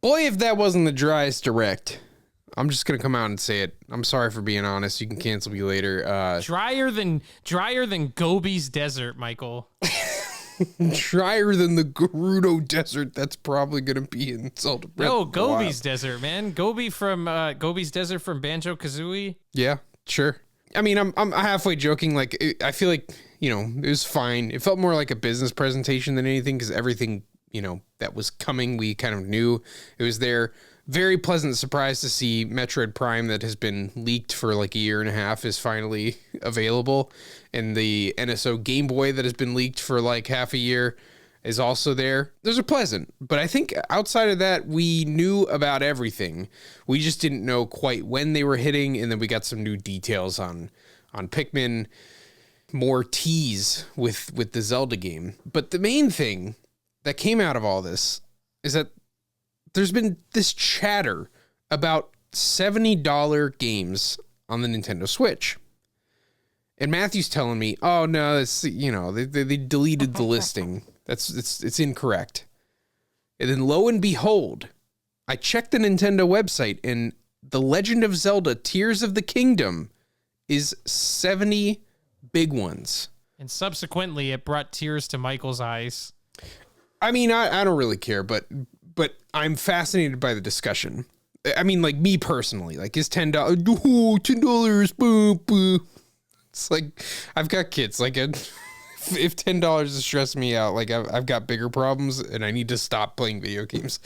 Boy, if that wasn't the driest direct. I'm just gonna come out and say it. I'm sorry for being honest. You can cancel me later. Drier than Gobi's desert, Michael. Drier than the Gerudo Desert. That's probably gonna be in Zelda Breath No, of the Wild. Gobi's desert, man. Gobi's desert from Banjo-Kazooie. Yeah, sure. I mean, I'm halfway joking. Like, I feel like, it was fine. It felt more like a business presentation than anything, because everything, that was coming, we kind of knew it was there. Very pleasant surprise to see Metroid Prime, that has been leaked for like a year and a half, is finally available. And the NSO Game Boy that has been leaked for like half a year is also there. Those are pleasant. But I think outside of that, we knew about everything. We just didn't know quite when they were hitting. And then we got some new details on Pikmin, more tease with the Zelda game. But the main thing that came out of all this is that there's been this chatter about $70 games on the Nintendo Switch. And Matthew's telling me, oh no, it's, they deleted the listing. It's incorrect. And then lo and behold, I checked the Nintendo website, and the Legend of Zelda Tears of the Kingdom is 70 big ones. And subsequently, it brought tears to Michael's eyes. I mean, I don't really care, but I'm fascinated by the discussion. I mean, like, me personally, like, is $10? Oh, $10, boo, boo. It's like, I've got kids. Like, if $10 is stressing me out, like, I've got bigger problems, and I need to stop playing video games.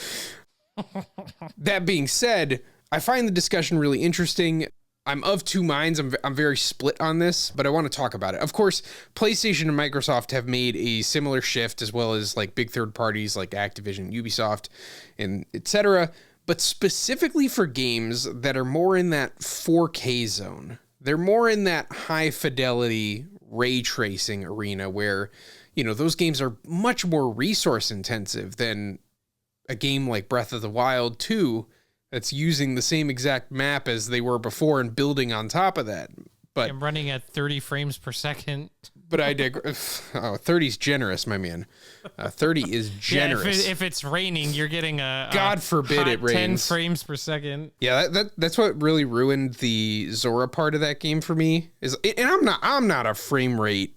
That being said, I find the discussion really interesting. I'm of two minds. I'm very split on this, but I want to talk about it. Of course, PlayStation and Microsoft have made a similar shift, as well as like big third parties like Activision, Ubisoft, and etc. But specifically for games that are more in that 4K zone, they're more in that high fidelity ray tracing arena where, those games are much more resource intensive than a game like Breath of the Wild 2, that's using the same exact map as they were before and building on top of that. But I'm running at 30 frames per second. But I digress. 30 is generous, my man. 30 is generous. Yeah, if it's raining, you're getting God forbid it rains. 10 frames per second. Yeah, that's what really ruined the Zora part of that game for me. And I'm not a frame rate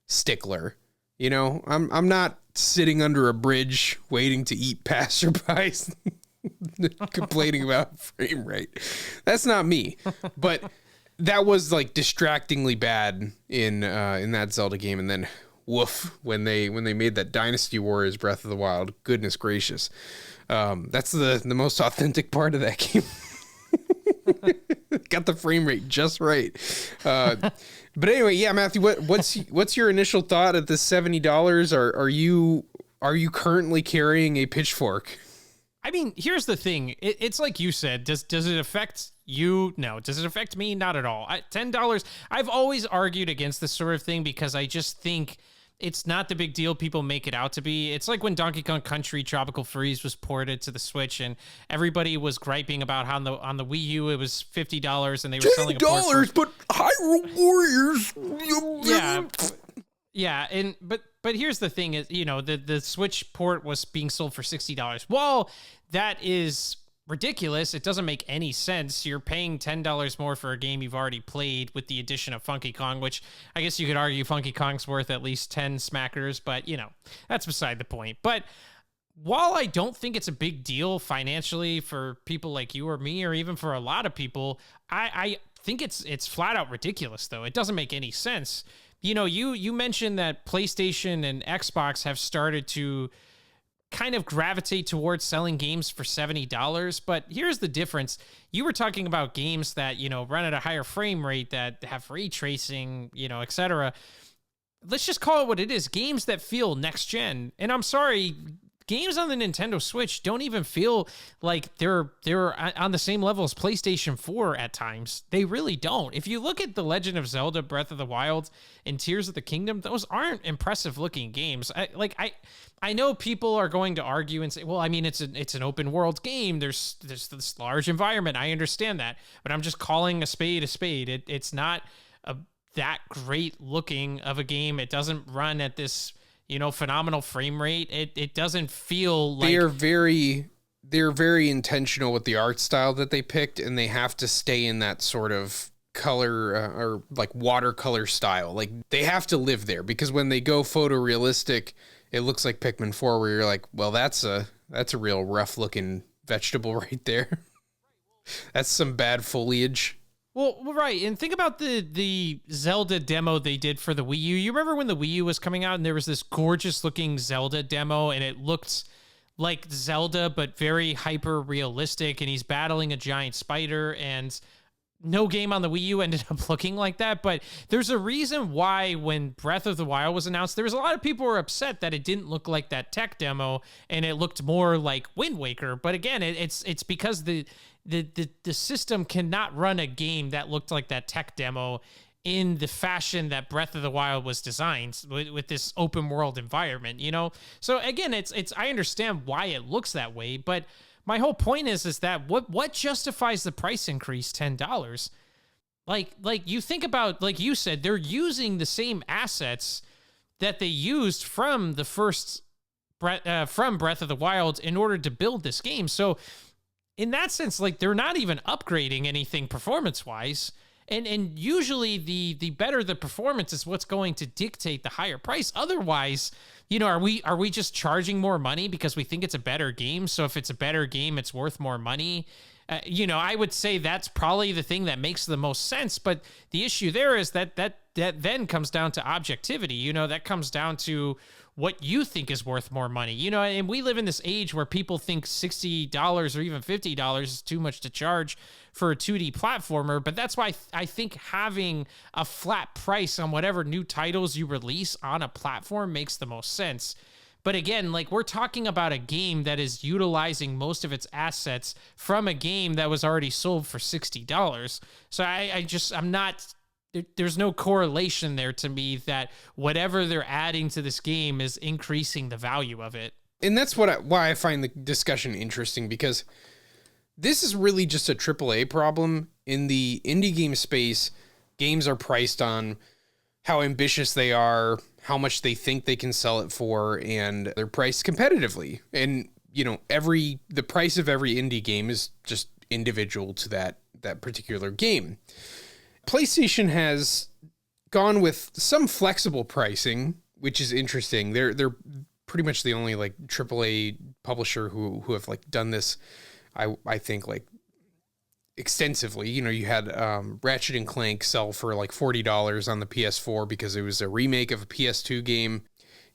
stickler. I'm not sitting under a bridge waiting to eat passerbys. Complaining about frame rate. That's not me. But that was like distractingly bad in that Zelda game. And then woof, when they made that Dynasty Warriors Breath of the Wild, goodness gracious. That's the most authentic part of that game. Got the frame rate just right. But anyway, yeah, Matthew, what's your initial thought at the $70? Are you currently carrying a pitchfork? I mean, here's the thing. It's like you said. Does it affect you? No. Does it affect me? Not at all. $10. I've always argued against this sort of thing because I just think it's not the big deal people make it out to be. It's like when Donkey Kong Country Tropical Freeze was ported to the Switch, and everybody was griping about how on the Wii U it was $50, and they were selling $10, but Hyrule Warriors. Yeah. Yeah, but here's the thing is, the Switch port was being sold for $60. Well, that is ridiculous. It doesn't make any sense. You're paying $10 more for a game you've already played with the addition of Funky Kong, which I guess you could argue Funky Kong's worth at least 10 smackers, but that's beside the point. But while I don't think it's a big deal financially for people like you or me, or even for a lot of people, I think it's flat out ridiculous, though. It doesn't make any sense. You mentioned that PlayStation and Xbox have started to kind of gravitate towards selling games for $70, but here's the difference. You were talking about games that, run at a higher frame rate, that have ray tracing, etc. Let's just call it what it is. Games that feel next gen. And I'm sorry, games on the Nintendo Switch don't even feel like they're on the same level as PlayStation 4 at times. They really don't. If you look at The Legend of Zelda, Breath of the Wild, and Tears of the Kingdom, those aren't impressive looking games. I know people are going to argue and say, well, I mean, it's an open world game. There's this large environment. I understand that, but I'm just calling a spade a spade. It's not that great looking of a game. It doesn't run at this phenomenal frame rate. It doesn't feel like they are very they're very intentional with the art style that they picked, and they have to stay in that sort of color or like watercolor style. Like they have to live there, because when they go photorealistic, it looks like Pikmin 4, where you're like, well, that's a real rough looking vegetable right there. That's some bad foliage. Well, right. And think about the Zelda demo they did for the Wii U. You remember when the Wii U was coming out and there was this gorgeous looking Zelda demo and it looked like Zelda, but very hyper realistic, and he's battling a giant spider, and no game on the Wii U ended up looking like that. But there's a reason why when Breath of the Wild was announced, there was a lot of people who were upset that it didn't look like that tech demo and it looked more like Wind Waker. But again, it's because the system cannot run a game that looked like that tech demo in the fashion that Breath of the Wild was designed with this open world environment, you know? So again, it's I understand why it looks that way, but my whole point is that what justifies the price increase $10? Like you think about, like you said, they're using the same assets that they used from the first from Breath of the Wild in order to build this game. So in that sense, like they're not even upgrading anything performance-wise. And usually the better the performance is what's going to dictate the higher price. Otherwise, you know, are we just charging more money because we think it's a better game? So if it's a better game, it's worth more money. You know, I would say that's probably the thing that makes the most sense. But the issue there is that then comes down to objectivity. You know, that comes down to what you think is worth more money. You know, and we live in this age where people think $60 or even $50 is too much to charge for a 2D platformer. But that's why I think having a flat price on whatever new titles you release on a platform makes the most sense. But again, like we're talking about a game that is utilizing most of its assets from a game that was already sold for $60. So I'm not, there's no correlation there to me that whatever they're adding to this game is increasing the value of it. And that's why I find the discussion interesting, because this is really just a AAA problem. In the indie game space, games are priced on how ambitious they are, how much they think they can sell it for, and they're priced competitively. And, you know, the price of every indie game is just individual to that particular game. PlayStation has gone with some flexible pricing, which is interesting. They're pretty much the only like AAA publisher who have like done this, I think, like extensively. You know, you had Ratchet and Clank sell for like $40 on the PS4 because it was a remake of a PS2 game.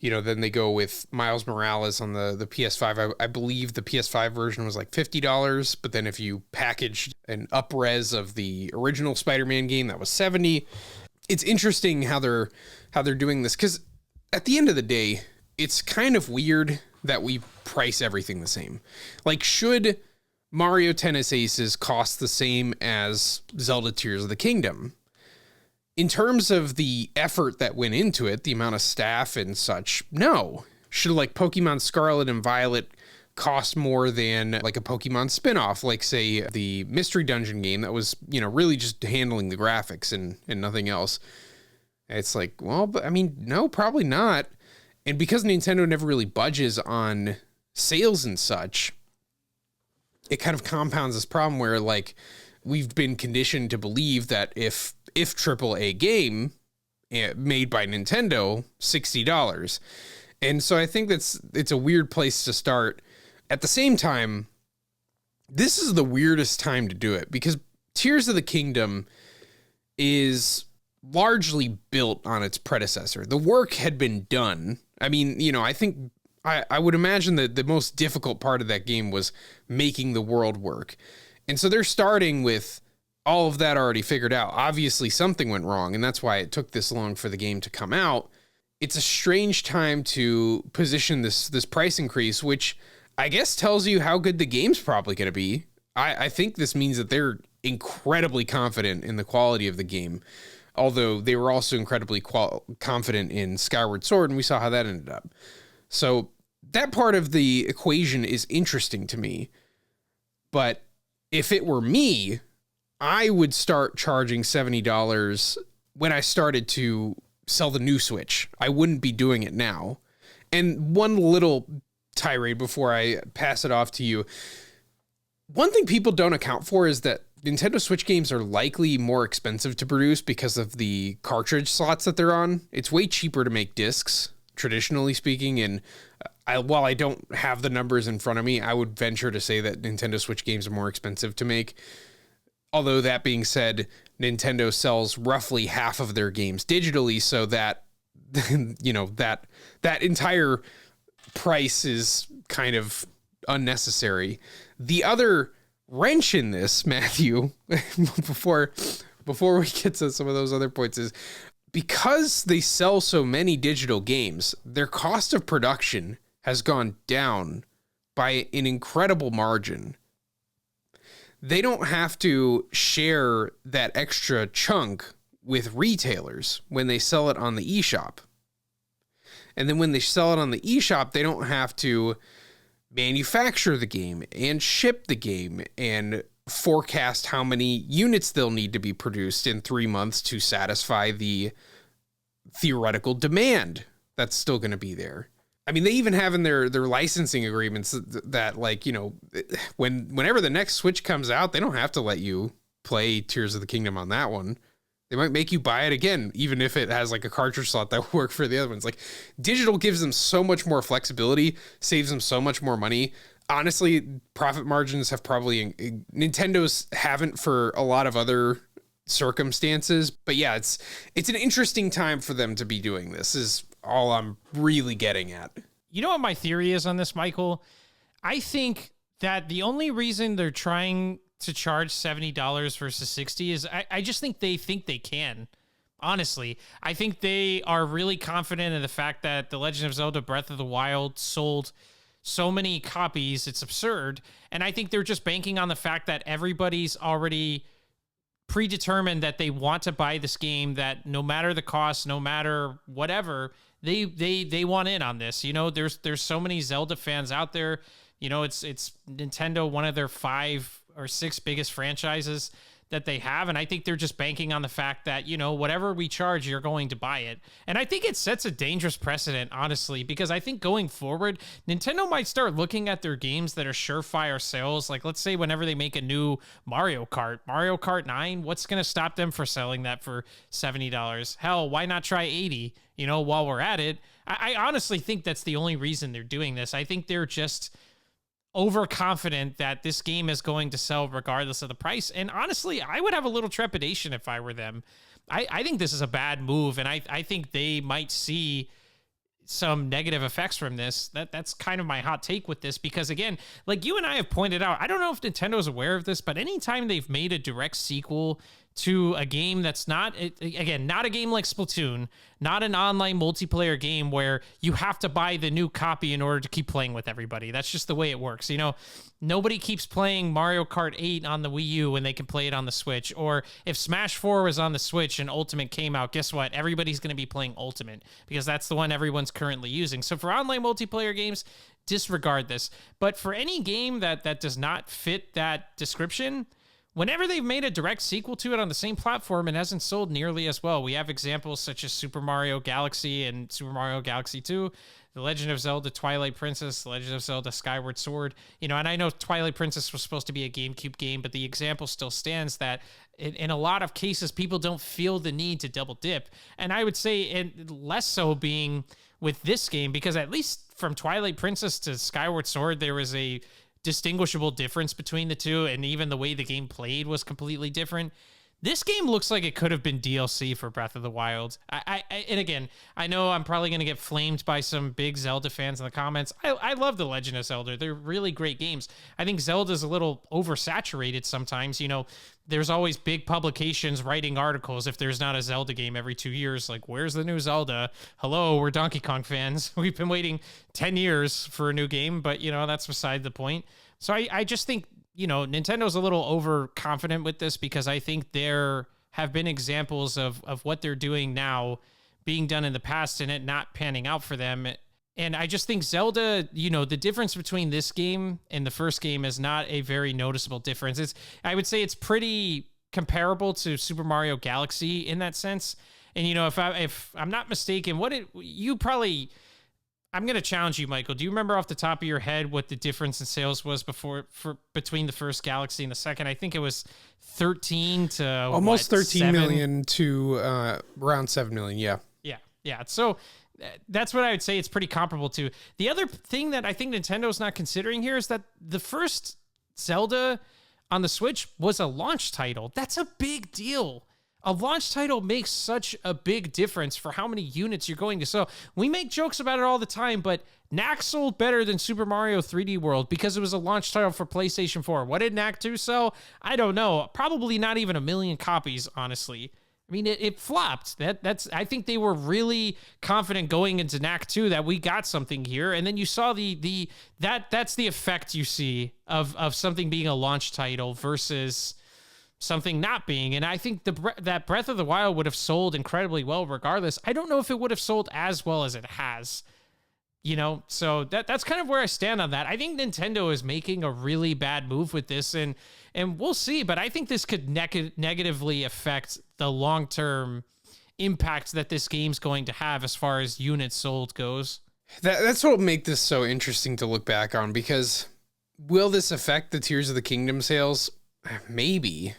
You know, then they go with Miles Morales on the PS5. I believe the PS5 version was like $50, but then if you packaged an up-res of the original Spider-Man game, that was $70. It's interesting how they're doing this, because at the end of the day, it's kind of weird that we price everything the same. Like, should Mario Tennis Aces cost the same as Zelda Tears of the Kingdom? In terms of the effort that went into it, the amount of staff and such, no. Should like Pokemon Scarlet and Violet cost more than like a Pokemon spinoff, like say the Mystery Dungeon game that was, you know, really just handling the graphics and nothing else? It's like, well, but I mean, no, probably not. And because Nintendo never really budges on sales and such, it kind of compounds this problem where like we've been conditioned to believe that if AAA game made by Nintendo, $60. And so I think it's a weird place to start. At the same time, this is the weirdest time to do it, because Tears of the Kingdom is largely built on its predecessor. The work had been done. I mean, you know, I think I would imagine that the most difficult part of that game was making the world work. And so they're starting with all of that already figured out. Obviously something went wrong, and that's why it took this long for the game to come out. It's a strange time to position this price increase, which I guess tells you how good the game's probably going to be. I think this means that they're incredibly confident in the quality of the game, although they were also incredibly confident in Skyward Sword, and we saw how that ended up. So that part of the equation is interesting to me. But if it were me, I would start charging $70 when I started to sell the new Switch. I wouldn't be doing it now. And one little tirade before I pass it off to you. One thing people don't account for is that Nintendo Switch games are likely more expensive to produce because of the cartridge slots that they're on. It's way cheaper to make discs, traditionally speaking, and while I don't have the numbers in front of me, I would venture to say that Nintendo Switch games are more expensive to make. Although that being said, Nintendo sells roughly half of their games digitally, so that that entire price is kind of unnecessary. The other wrench in this, Matthew, before we get to some of those other points, is because they sell so many digital games, their cost of production has gone down by an incredible margin. They don't have to share that extra chunk with retailers when they sell it on the eShop. And then when they sell it on the eShop, they don't have to manufacture the game and ship the game and forecast how many units they'll need to be produced in 3 months to satisfy the theoretical demand that's still going to be there. I mean, they even have in their licensing agreements that like, whenever the next Switch comes out, they don't have to let you play Tears of the Kingdom on that one. They might make you buy it again, even if it has like a cartridge slot that will work for the other ones. Like, digital gives them so much more flexibility, saves them so much more money. Honestly, profit margins have probably, Nintendo's haven't for a lot of other circumstances, but yeah, it's an interesting time for them to be doing this, is all I'm really getting at. You know what my theory is on this, Michael? I think that the only reason they're trying to charge $70 versus $60 is I just think they can. Honestly, I think they are really confident in the fact that The Legend of Zelda Breath of the Wild sold so many copies, it's absurd. And I think they're just banking on the fact that everybody's already predetermined that they want to buy this game, that no matter the cost, no matter whatever, they want in on this. There's so many Zelda fans out there. It's Nintendo, one of their 5 or 6 biggest franchises that they have. And I think they're just banking on the fact that, whatever we charge, you're going to buy it. And I think it sets a dangerous precedent, honestly, because I think going forward, Nintendo might start looking at their games that are surefire sales. Like, let's say whenever they make a new Mario Kart 9, what's going to stop them for selling that for $70? Hell, why not try 80? While we're at it, I honestly think that's the only reason they're doing this. I think they're just overconfident that this game is going to sell regardless of the price. And honestly, I would have a little trepidation if I were them. I think this is a bad move, and I think they might see some negative effects from this. That's kind of my hot take with this, because again, like you and I have pointed out, I don't know if Nintendo's aware of this, but anytime they've made a direct sequel to a game that's not a game like Splatoon, not an online multiplayer game where you have to buy the new copy in order to keep playing with everybody. That's just the way it works. Nobody keeps playing Mario Kart 8 on the Wii U when they can play it on the Switch. Or if Smash 4 was on the Switch and Ultimate came out, guess what? Everybody's going to be playing Ultimate because that's the one everyone's currently using. So for online multiplayer games, disregard this. But for any game that does not fit that description, whenever they've made a direct sequel to it on the same platform, it hasn't sold nearly as well. We have examples such as Super Mario Galaxy and Super Mario Galaxy 2, The Legend of Zelda Twilight Princess, The Legend of Zelda Skyward Sword. And I know Twilight Princess was supposed to be a GameCube game, but the example still stands that in a lot of cases, people don't feel the need to double dip. And I would say and less so being with this game, because at least from Twilight Princess to Skyward Sword, there was a distinguishable difference between the two, and even the way the game played was completely different. This game looks like it could have been DLC for Breath of the Wild. And again, I know I'm probably going to get flamed by some big Zelda fans in the comments. I love The Legend of Zelda. They're really great games. I think Zelda's a little oversaturated sometimes. There's always big publications writing articles if there's not a Zelda game every 2 years. Like, where's the new Zelda? Hello, we're Donkey Kong fans. We've been waiting 10 years for a new game, but, that's beside the point. So I just think, Nintendo's a little overconfident with this, because I think there have been examples of what they're doing now being done in the past and it not panning out for them. And I just think Zelda, the difference between this game and the first game is not a very noticeable difference. I would say it's pretty comparable to Super Mario Galaxy in that sense. And, if I'm not mistaken, I'm going to challenge you, Michael. Do you remember off the top of your head what the difference in sales was between the first Galaxy and the second? I think it was 13 to almost 13 7? million to around 7 million. Yeah. Yeah. So that's what I would say it's pretty comparable to. The other thing that I think Nintendo's not considering here is that the first Zelda on the Switch was a launch title. That's a big deal. A launch title makes such a big difference for how many units you're going to sell. We make jokes about it all the time, but Knack sold better than Super Mario 3D World because it was a launch title for PlayStation 4. What did Knack 2 sell? I don't know. Probably not even 1 million copies, honestly. I mean, it flopped. That's. I think they were really confident going into Knack 2 that we got something here, and then you saw that's the effect you see of something being a launch title versus something not being. And I think that Breath of the Wild would have sold incredibly well regardless. I don't know if it would have sold as well as it has. So that's kind of where I stand on that. I think Nintendo is making a really bad move with this, and we'll see. But I think this could negatively affect the long-term impact that this game's going to have as far as units sold goes. That's what will make this so interesting to look back on, because will this affect the Tears of the Kingdom sales? Maybe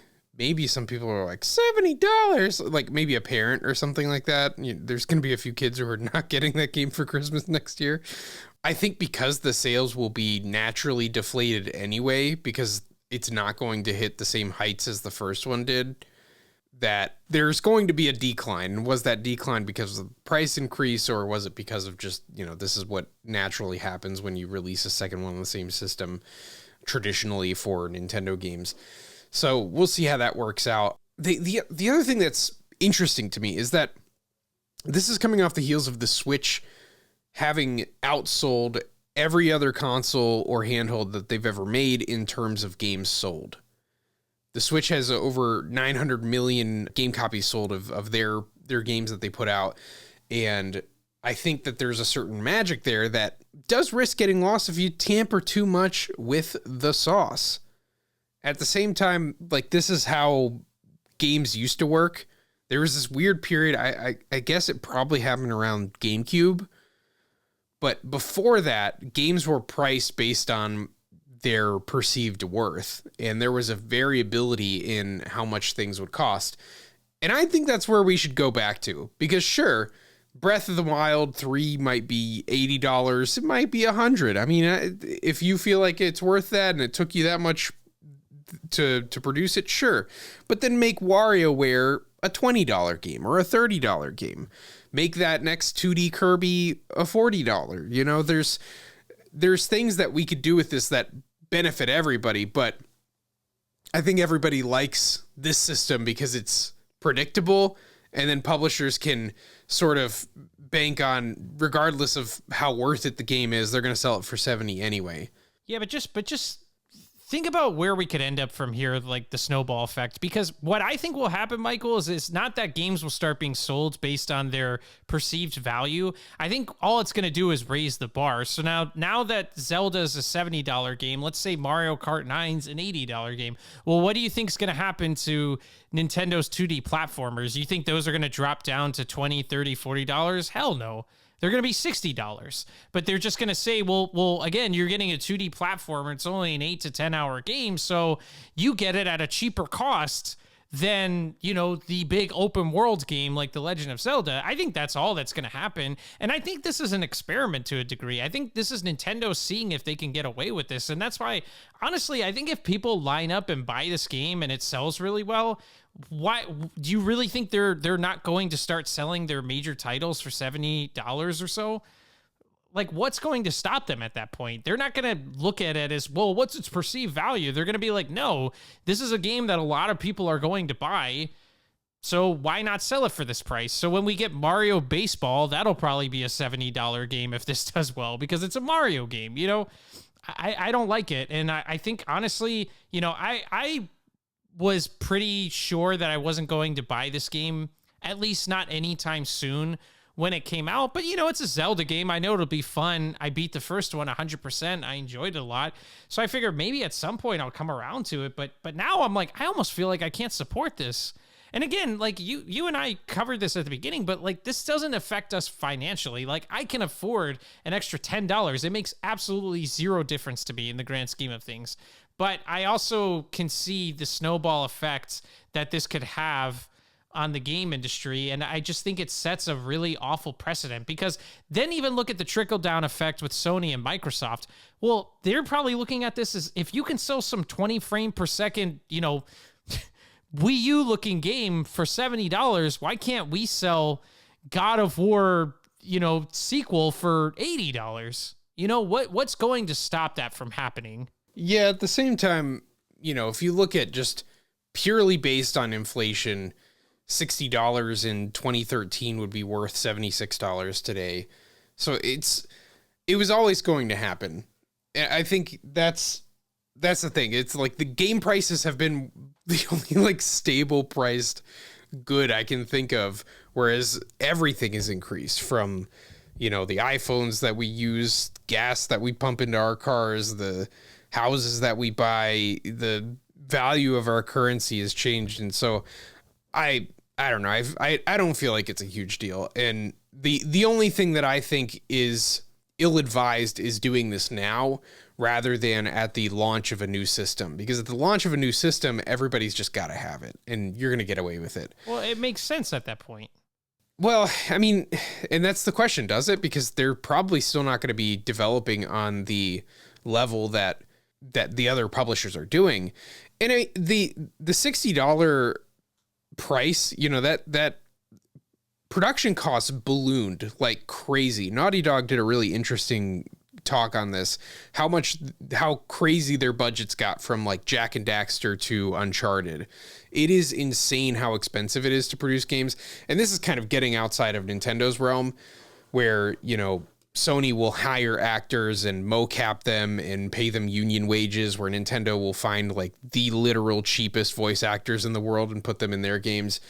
some people are like $70, like maybe a parent or something like that. There's going to be a few kids who are not getting that game for Christmas next year. I think because the sales will be naturally deflated anyway, because it's not going to hit the same heights as the first one did, that there's going to be a decline. And was that decline because of the price increase, or was it because of just, this is what naturally happens when you release a second one on the same system traditionally for Nintendo games? So we'll see how that works out. The other thing that's interesting to me is that this is coming off the heels of the Switch having outsold every other console or handheld that they've ever made in terms of games sold. The Switch has over 900 million game copies sold of their games that they put out. And I think that there's a certain magic there that does risk getting lost if you tamper too much with the sauce. At the same time, like, this is how games used to work. There was this weird period, I guess it probably happened around GameCube, but before that, games were priced based on their perceived worth, and there was a variability in how much things would cost. And I think that's where we should go back to, because sure, Breath of the Wild 3 might be $80, it might be $100. I mean, if you feel like it's worth that and it took you that much to produce it, sure. But then make WarioWare a $20 game or a $30 game. Make that next 2D Kirby a $40. There's things that we could do with this that benefit everybody, but I think everybody likes this system because it's predictable, and then publishers can sort of bank on, regardless of how worth it the game is, they're going to sell it for $70 anyway. Yeah, but just think about where we could end up from here, like the snowball effect, because what I think will happen, Michael, is it's not that games will start being sold based on their perceived value. I think all it's going to do is raise the bar. So now that Zelda is a $70 game, let's say Mario Kart 9's an $80 game. Well, what do you think is going to happen to Nintendo's 2D platformers? You think those are going to drop down to $20, $30, $40? Hell no. They're going to be $60, but they're just going to say, well, again, you're getting a 2D platformer. It's only an 8 to 10 hour game. So you get it at a cheaper cost than, the big open world game like The Legend of Zelda. I think that's all that's going to happen. And I think this is an experiment to a degree. I think this is Nintendo seeing if they can get away with this. And that's why, honestly, I think if people line up and buy this game and it sells really well, why do you really think they're not going to start selling their major titles for $70 or so? Like, what's going to stop them at that point? They're not going to look at it as, well, what's its perceived value? They're going to be like, no, this is a game that a lot of people are going to buy, so why not sell it for this price? So when we get Mario Baseball, that'll probably be a $70 game if this does well, because it's a Mario game. I don't like it. And I think, honestly, I was pretty sure that I wasn't going to buy this game, at least not anytime soon when it came out. But, it's a Zelda game. I know it'll be fun. I beat the first one 100%. I enjoyed it a lot. So I figured maybe at some point I'll come around to it. But now I'm like, I almost feel like I can't support this. And again, like you and I covered this at the beginning, but like this doesn't affect us financially. Like I can afford an extra $10. It makes absolutely zero difference to me in the grand scheme of things. But I also can see the snowball effect that this could have on the game industry. And I just think it sets a really awful precedent, because then even look at the trickle down effect with Sony and Microsoft. Well, they're probably looking at this as, if you can sell some 20 frame per second, Wii U looking game for $70, why can't we sell God of War, sequel for $80? What's going to stop that from happening? Yeah, at the same time, if you look at just purely based on inflation, $60 in 2013 would be worth $76 today. So it was always going to happen. I think that's the thing. It's like the game prices have been the only like stable priced good I can think of, whereas everything is increased from, the iPhones that we use, gas that we pump into our cars, the houses that we buy, the value of our currency has changed. And so I don't know. I don't feel like it's a huge deal. And the only thing that I think is ill-advised is doing this now rather than at the launch of a new system, because at the launch of a new system, everybody's just got to have it and you're going to get away with it. Well, it makes sense at that point. Well, I mean, and that's the question, does it? Because they're probably still not going to be developing on the level that the other publishers are doing. And the $60 price, that production costs ballooned like crazy. Naughty Dog did a really interesting talk on this, how crazy their budgets got from like Jak and Daxter to Uncharted. It is insane how expensive it is to produce games. And this is kind of getting outside of Nintendo's realm, where, Sony will hire actors and mocap them and pay them union wages, where Nintendo will find like the literal cheapest voice actors in the world and put them in their games.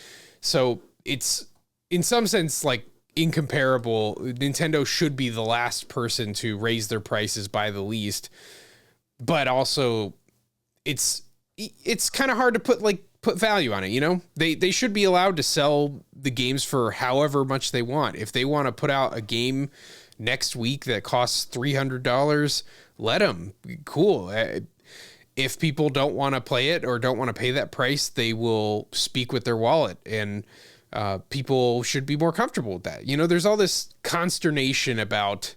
So it's in some sense like incomparable. Nintendo should be the last person to raise their prices by the least, but also it's kind of hard to put value on it. They should be allowed to sell the games for however much they want. If they want to put out a game next week that costs $300, let them. Cool. If people don't want to play it or don't want to pay that price, they will speak with their wallet, and people should be more comfortable with that. There's all this consternation about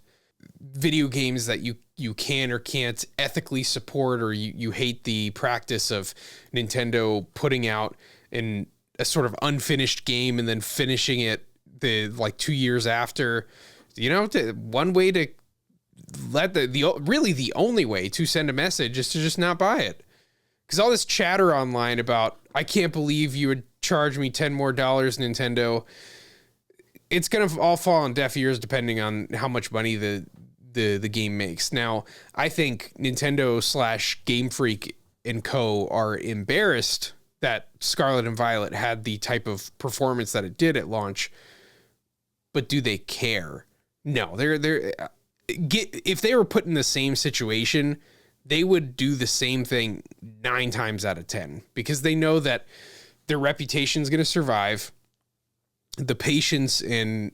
video games that you can or can't ethically support, or you hate the practice of Nintendo putting out a sort of unfinished game and then finishing it 2 years after. One way to let the only way to send a message is to just not buy it. Because all this chatter online about, I can't believe you would charge me $10 more, Nintendo, it's going to all fall on deaf ears depending on how much money the game makes. Now, I think Nintendo / Game Freak and Co. are embarrassed that Scarlet and Violet had the type of performance that it did at launch, but do they care? No, if they were put in the same situation, they would do the same thing 9 times out of 10, because they know that their reputation is going to survive. The patience and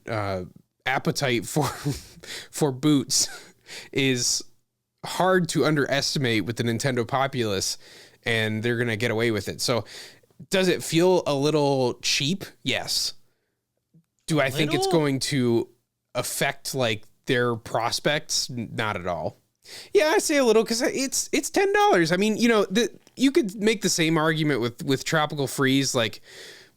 appetite for boots is hard to underestimate with the Nintendo populace, and they're going to get away with it. So does it feel a little cheap? Yes. Do I think it's going to affect like their prospects? Not at all. Yeah, I say a little because it's $10. I mean, you could make the same argument with Tropical Freeze. Like,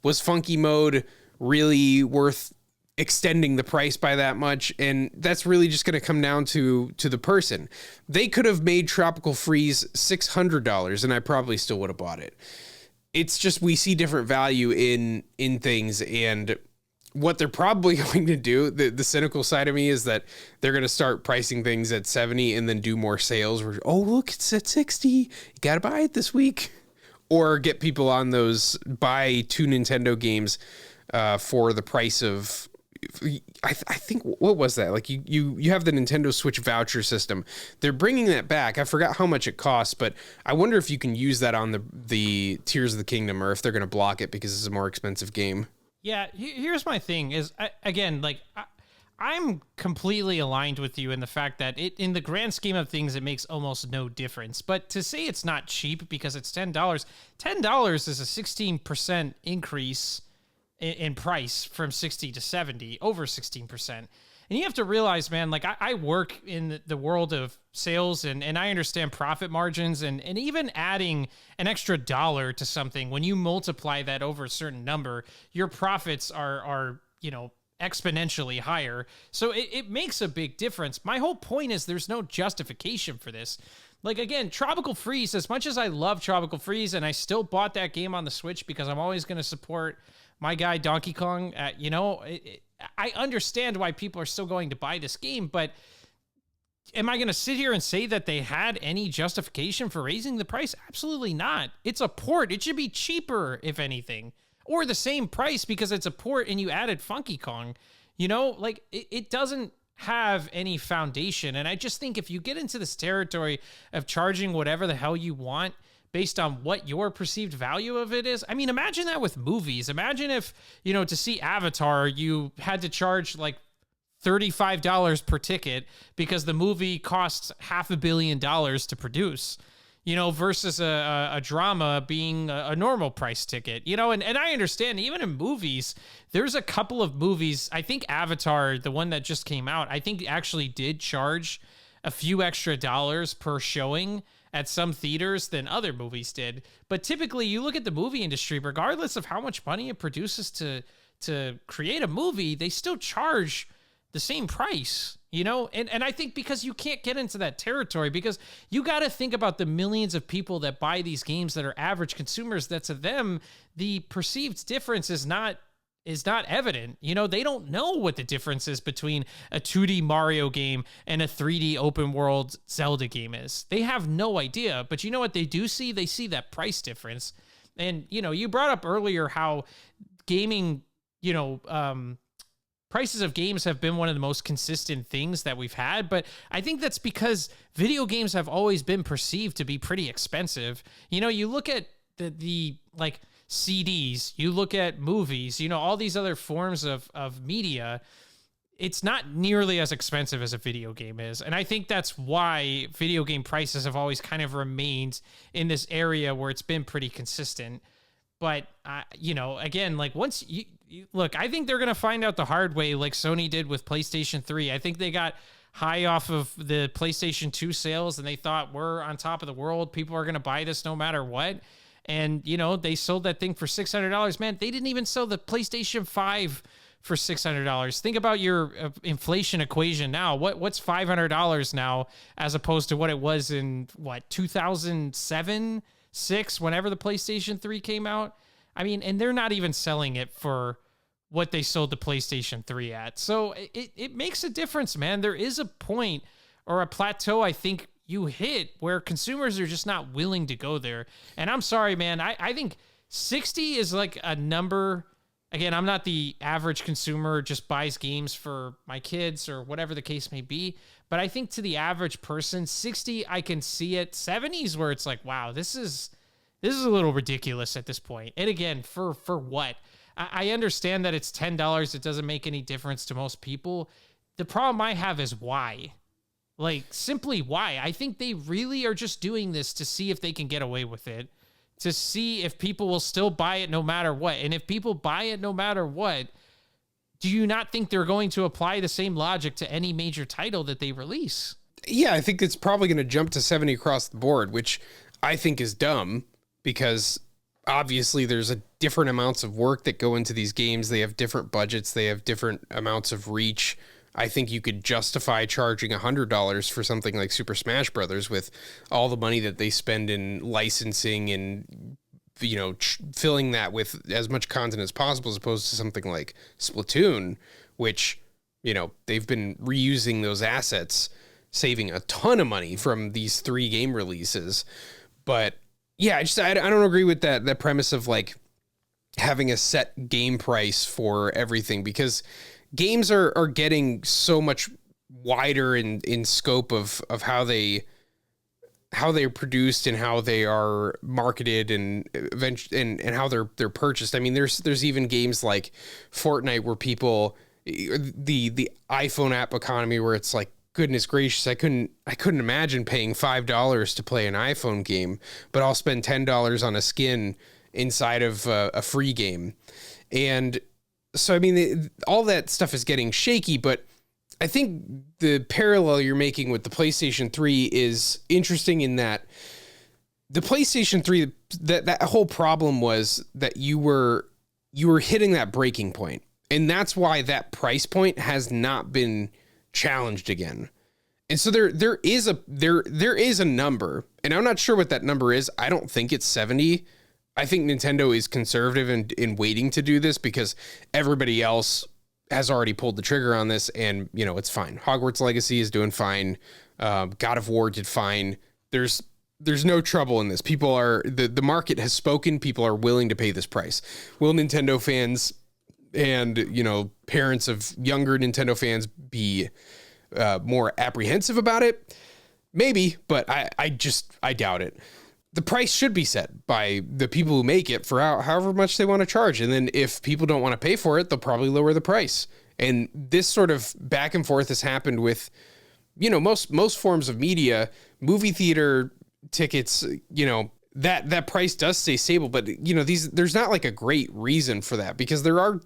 was Funky Mode really worth extending the price by that much? And that's really just going to come down to the person. They could have made Tropical Freeze $600, and I probably still would have bought it. It's just we see different value in things, and what they're probably going to do, the cynical side of me is that they're going to start pricing things at 70 and then do more sales where, oh, look, it's at 60. You got to buy it this week. Or get people on those buy 2 Nintendo games for the price of I think, what was that? Like you have the Nintendo Switch voucher system. They're bringing that back. I forgot how much it costs, but I wonder if you can use that on the Tears of the Kingdom, or if they're going to block it because it's a more expensive game. Yeah, here's my thing is, I'm completely aligned with you in the fact that in the grand scheme of things, it makes almost no difference. But to say it's not cheap because it's $10, $10 is a 16% increase in price from 60 to 70, over 16%. And you have to realize, man, like I work in the world of sales and I understand profit margins, and even adding an extra dollar to something, when you multiply that over a certain number, your profits are exponentially higher. So it makes a big difference. My whole point is there's no justification for this. Like, again, Tropical Freeze, as much as I love Tropical Freeze, and I still bought that game on the Switch because I'm always going to support my guy Donkey Kong, I understand why people are still going to buy this game, but am I going to sit here and say that they had any justification for raising the price? Absolutely not. It's a port. It should be cheaper, if anything, or the same price because it's a port and you added Funky Kong. It doesn't have any foundation. And I just think if you get into this territory of charging whatever the hell you want based on what your perceived value of it is. I mean, imagine that with movies. Imagine if, to see Avatar, you had to charge like $35 per ticket because the movie costs $500 million to produce, versus a drama being a normal price ticket, and I understand even in movies, there's a couple of movies. I think Avatar, the one that just came out, I think actually did charge a few extra dollars per showing at some theaters than other movies did. But typically you look at the movie industry, regardless of how much money it produces to create a movie, they still charge the same price, and I think because you can't get into that territory, because you got to think about the millions of people that buy these games that are average consumers, that to them, the perceived difference is not evident. They don't know what the difference is between a 2D Mario game and a 3D open world Zelda game is. They have no idea, but you know what they do see? They see that price difference. And, you brought up earlier how gaming, prices of games have been one of the most consistent things that we've had, but I think that's because video games have always been perceived to be pretty expensive. You look at the CDs, you look at movies, all these other forms of media, it's not nearly as expensive as a video game is. And I think that's why video game prices have always kind of remained in this area where it's been pretty consistent. But, again, like once you look, I think they're going to find out the hard way, like Sony did with PlayStation 3. I think they got high off of the PlayStation 2 sales and they thought, we're on top of the world. People are going to buy this no matter what. And, they sold that thing for $600. Man, they didn't even sell the PlayStation 5 for $600. Think about your inflation equation now. What's $500 now as opposed to what it was in 2007, 6, whenever the PlayStation 3 came out? I mean, and they're not even selling it for what they sold the PlayStation 3 at. So it makes a difference, man. There is a point or a plateau, I think, you hit where consumers are just not willing to go there. And I'm sorry, man. I think 60 is like a number. Again, I'm not the average consumer, just buys games for my kids or whatever the case may be. But I think to the average person, 60, I can see it. 70s where it's like, wow, this is a little ridiculous at this point. And again, for what? I understand that it's $10. It doesn't make any difference to most people. The problem I have is why? Like, simply why? I think they really are just doing this to see if they can get away with it, to see if people will still buy it no matter what. And if people buy it no matter what, do you not think they're going to apply the same logic to any major title that they release? Yeah, I think it's probably going to jump to 70 across the board, which I think is dumb because obviously there's a different amounts of work that go into these games. They have different budgets. They have different amounts of reach. I think you could justify charging $100 for something like Super Smash Brothers with all the money that they spend in licensing and, filling that with as much content as possible, as opposed to something like Splatoon, which, they've been reusing those assets, saving a ton of money from these 3 game releases. But yeah, I don't agree with that premise of like having a set game price for everything, because games are getting so much wider in scope of how they're produced and how they are marketed and and how they're purchased. I mean, there's even games like Fortnite where people, the iPhone app economy, where it's like, goodness gracious, I couldn't imagine paying $5 to play an iPhone game, but I'll spend $10 on a skin inside of a free game. And so, I mean, all that stuff is getting shaky, but I think the parallel you're making with the PlayStation 3 is interesting in that the PlayStation 3, that whole problem was that you were hitting that breaking point. And that's why that price point has not been challenged again. And so there is a number, and I'm not sure what that number is. I don't think it's 70. I think Nintendo is conservative in waiting to do this because everybody else has already pulled the trigger on this, and it's fine. Hogwarts Legacy is doing fine. God of War did fine. There's no trouble in this. People are the market has spoken. People are willing to pay this price. Will Nintendo fans and parents of younger Nintendo fans be more apprehensive about it? Maybe, but I doubt it. The price should be set by the people who make it for however much they want to charge. And then if people don't want to pay for it, they'll probably lower the price. And this sort of back and forth has happened with, most forms of media. Movie theater tickets, that price does stay stable, but there's not like a great reason for that, because there are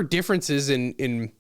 differences in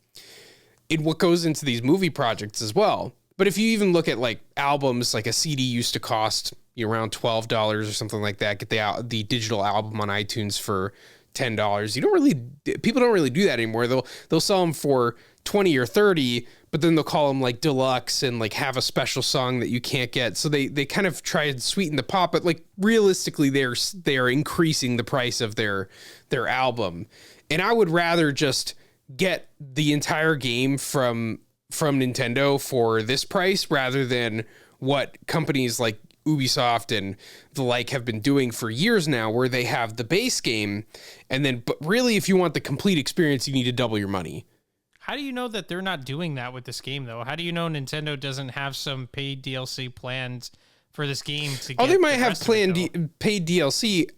what goes into these movie projects as well. But if you even look at like albums, like a CD used to cost around $12 or something like that. Get the digital album on iTunes for $10. People don't really do that anymore. They'll sell them for 20 or 30, but then they'll call them like deluxe and like have a special song that you can't get. So they kind of try and sweeten the pot, but like realistically, they are increasing the price of their album. And I would rather just get the entire game from Nintendo for this price rather than what companies like Ubisoft and the like have been doing for years now, where they have the base game, but really, if you want the complete experience, you need to double your money. How do you know that they're not doing that with this game, though? How do you know Nintendo doesn't have some paid DLC planned for this game to get? Oh, they might have paid DLC.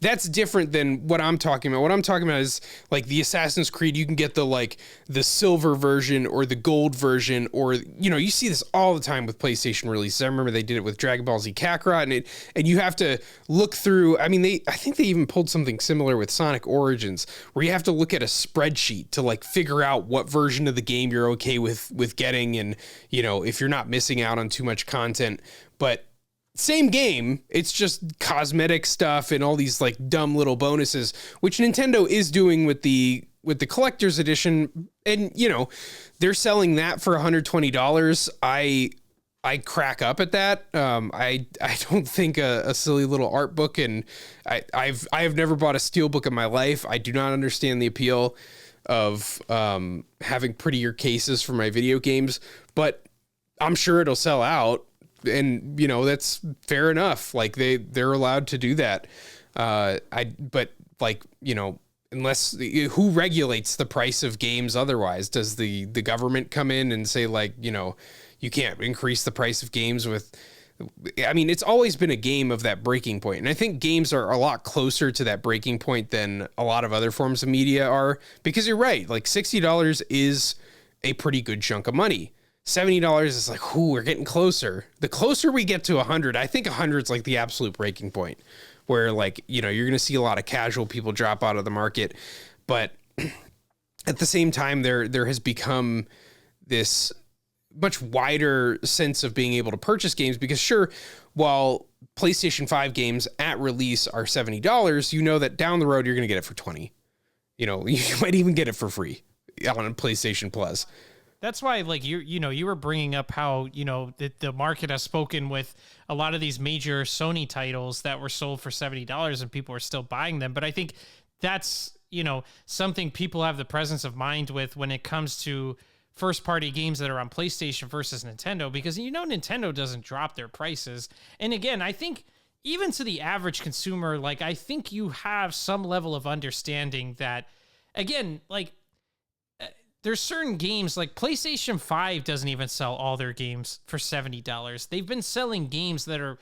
That's different than what I'm talking about. What I'm talking about is like the Assassin's Creed. You can get the silver version or the gold version, or you see this all the time with PlayStation releases. I remember they did it with Dragon Ball Z Kakarot, and you have to look through. I mean, I think they even pulled something similar with Sonic Origins, where you have to look at a spreadsheet to like figure out what version of the game you're okay with getting, and if you're not missing out on too much content. But same game, it's just cosmetic stuff and all these like dumb little bonuses, which Nintendo is doing with the collector's edition. And they're selling that for $120. I crack up at that. I don't think a silly little art book, and I have never bought a steel book in my life. I do not understand the appeal of having prettier cases for my video games, but I'm sure it'll sell out. And that's fair enough. Like they're allowed to do that. Unless who regulates the price of games otherwise? Does the government come in and say like, you can't increase the price of games with? I mean, it's always been a game of that breaking point. And I think games are a lot closer to that breaking point than a lot of other forms of media are, because you're right. Like $60 is a pretty good chunk of money. $70 is like, we're getting closer. The closer we get to 100, I think 100 is like the absolute breaking point, where like, you're going to see a lot of casual people drop out of the market. But at the same time, there has become this much wider sense of being able to purchase games, because sure, while PlayStation 5 games at release are $70, that down the road, you're going to get it for 20. You might even get it for free on PlayStation Plus. That's why, like, you were bringing up how, the market has spoken with a lot of these major Sony titles that were sold for $70 and people are still buying them. But I think that's, something people have the presence of mind with when it comes to first party games that are on PlayStation versus Nintendo, because, Nintendo doesn't drop their prices. And again, I think even to the average consumer, like, I think you have some level of understanding that, again, like, there's certain games like PlayStation 5 doesn't even sell all their games for $70. They've been selling games that are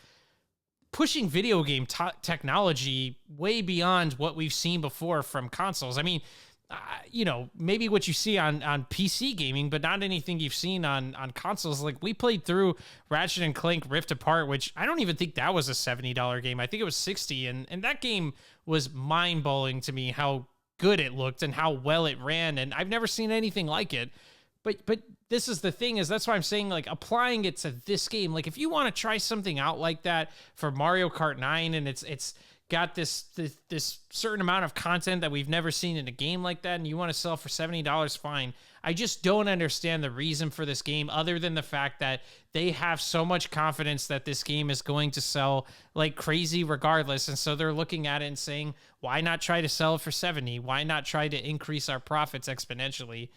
pushing video game technology way beyond what we've seen before from consoles. I mean, maybe what you see on PC gaming, but not anything you've seen on consoles. Like, we played through Ratchet and Clank Rift Apart, which I don't even think that was a $70 game. I think it was $60, and that game was mind-blowing to me how good it looked and how well it ran, and I've never seen anything like it. But this is the thing, is that's why I'm saying, like, applying it to this game, like, if you want to try something out like that for Mario Kart 9 and it's got this certain amount of content that we've never seen in a game like that, and you want to sell for $70, fine. I just don't understand the reason for this game, other than the fact that they have so much confidence that this game is going to sell like crazy regardless. And so they're looking at it and saying, why not try to sell it for 70? Why not try to increase our profits exponentially?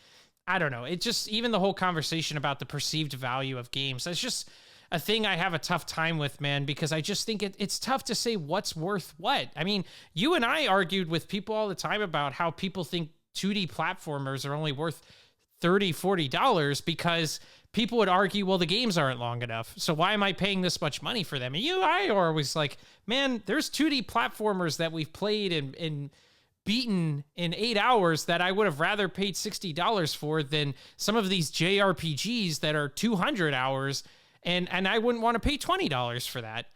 I don't know. It just, even the whole conversation about the perceived value of games, that's just a thing I have a tough time with, man, because I just think it's tough to say what's worth what. I mean, you and I argued with people all the time about how people think 2D platformers are only worth $30, $40 because people would argue, well, the games aren't long enough, so why am I paying this much money for them? And I are always like, man, there's 2D platformers that we've played and beaten in 8 hours that I would have rather paid $60 for than some of these JRPGs that are 200 hours, and I wouldn't want to pay $20 for that.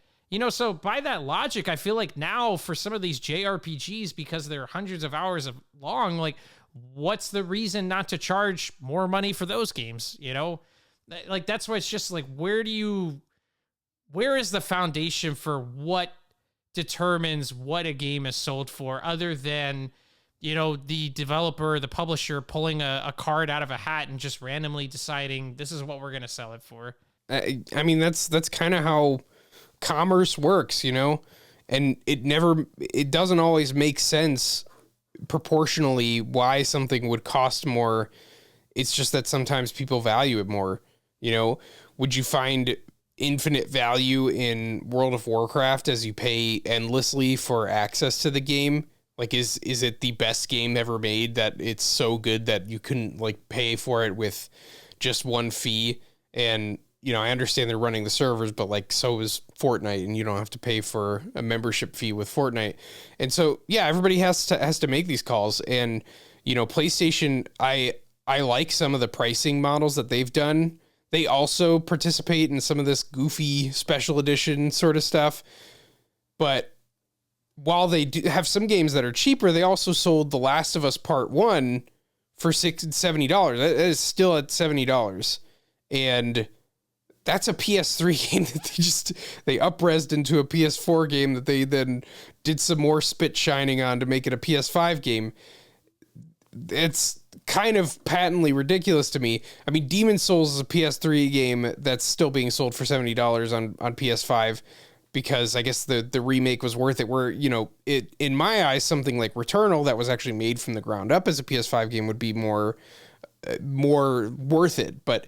So by that logic, I feel like now for some of these JRPGs, because they're hundreds of hours of long, like, what's the reason not to charge more money for those games? Like, that's why it's just like, where is the foundation for what determines what a game is sold for, other than, the developer, the publisher pulling a card out of a hat and just randomly deciding this is what we're going to sell it for. I mean, that's kind of how commerce works, and it doesn't always make sense proportionally why something would cost more. It's just that sometimes people value it more. Would you find infinite value in World of Warcraft as you pay endlessly for access to the game? Like, is it the best game ever made that it's so good that you couldn't like pay for it with just one fee? And I understand they're running the servers, but like, so is Fortnite, and you don't have to pay for a membership fee with Fortnite. And so, yeah, everybody has to make these calls. And, PlayStation, I like some of the pricing models that they've done. They also participate in some of this goofy special edition sort of stuff. But while they do have some games that are cheaper, they also sold The Last of Us Part 1 for $70. That is still at $70. And that's a PS3 game that they up-resed into a PS4 game that they then did some more spit shining on to make it a PS5 game. It's kind of patently ridiculous to me. I mean, Demon's Souls is a PS3 game that's still being sold for $70 on PS5 because I guess the remake was worth it. Where, it, in my eyes, something like Returnal that was actually made from the ground up as a PS5 game would be more worth it. But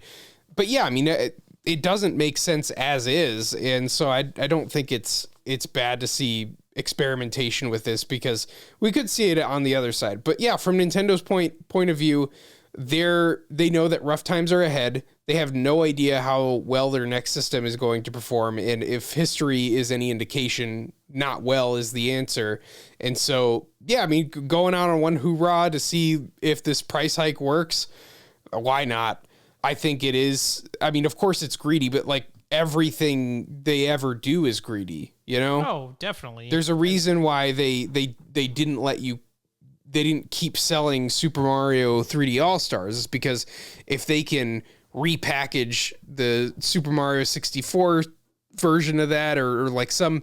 yeah, I mean, it doesn't make sense as is, and so I don't think it's bad to see experimentation with this, because we could see it on the other side. But yeah, from Nintendo's point of view, they know that rough times are ahead. They have no idea how well their next system is going to perform, and if history is any indication, not well is the answer. And so, yeah, I mean, going out on one hoorah to see if this price hike works, why not? I think it is. I mean, of course it's greedy, but like everything they ever do is greedy, Oh, definitely. There's a reason why they didn't keep selling Super Mario 3D All-Stars. It's because if they can repackage the Super Mario 64 version of that, or like some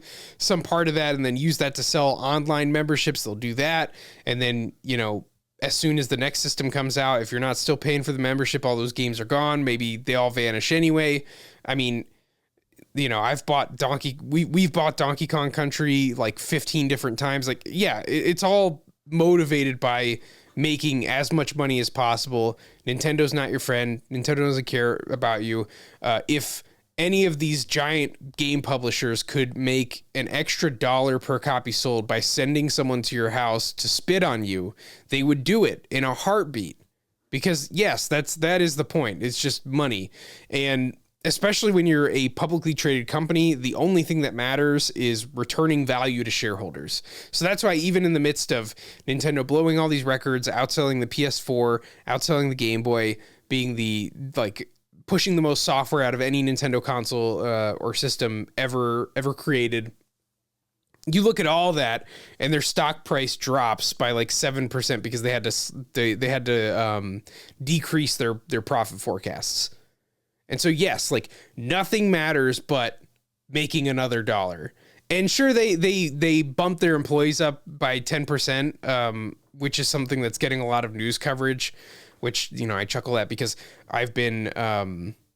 part of that, and then use that to sell online memberships, they'll do that. And then, as soon as the next system comes out, if you're not still paying for the membership, all those games are gone. Maybe they all vanish anyway. I mean, I've bought we've bought Donkey Kong Country like 15 different times. Like, yeah, it's all motivated by making as much money as possible. Nintendo's not your friend. Nintendo doesn't care about you. If any of these giant game publishers could make an extra $1 per copy sold by sending someone to your house to spit on you, they would do it in a heartbeat, because yes, that is the point. It's just money. And especially when you're a publicly traded company, the only thing that matters is returning value to shareholders. So that's why even in the midst of Nintendo blowing all these records, outselling the PS4, outselling the Game Boy, being the like pushing the most software out of any Nintendo console or system ever created, you look at all that and their stock price drops by like 7% because they had to decrease their profit forecasts. And so, yes, like nothing matters but making another dollar. And sure, they bumped their employees up by 10%, which is something that's getting a lot of news coverage, which, you know, I chuckle at because I've been